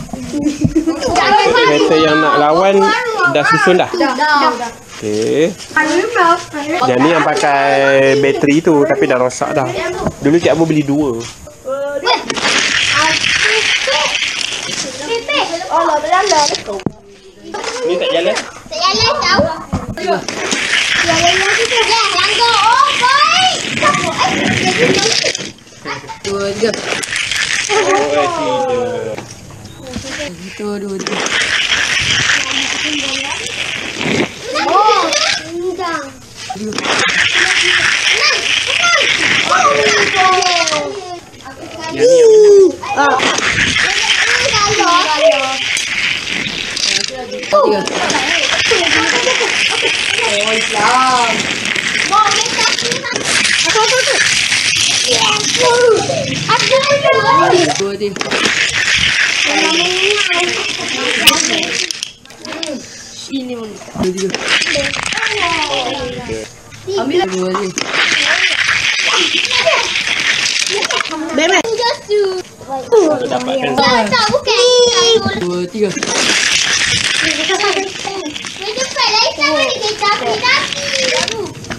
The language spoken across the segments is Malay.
Kereta yang nak lawan dah susun dah? Dah. Okey. Yang ni yang pakai bateri tu tapi dah rosak dah. Dulu Cik Abu beli 2. Allah berlalu. Ni tak jalan? Tak jalan tahu. Jalan lagi tu. Ya, langgar. Oh, baik. Dua, tiga. Oh, 3. Dua. Oh, undang. Yang ni yang Tiga. Dua, tiga. Ini pun. Dua, tiga. Ambil lah. Dua, tiga. Bebe. dapatkan. Tak, bukan. Dua, tiga. Dia cepat lah. Sama dia kereta api.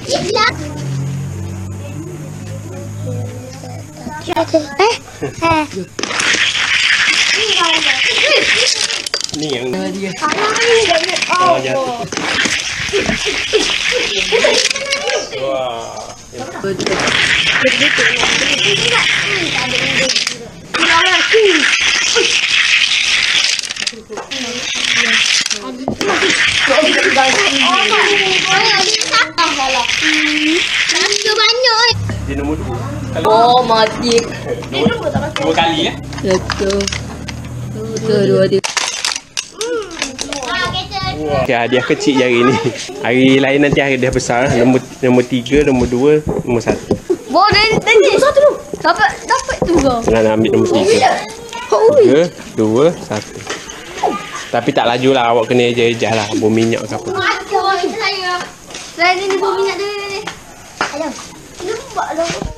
Ikhlas. Ni yang Dua, tiga. oh, jatuh. Wah. Dua, tiga. Dia nombor 2. Oh, mati. Dua kali ya. Satu. Dua, tiga. Okay, hadiah kecil je hari ni. Hari lain nanti hari dia besar. Nombor 3, nombor 2, nombor 1. Boleh nanti. Satu tu. Dapat tu kau. Nak ambil nombor 3. 3, 2, 1. Tapi tak laju lah. Awak kena ejah-ejah lah. Bom minyak ke apa. Saya ni bom minyak dia ni. Ayo. Nampak lah.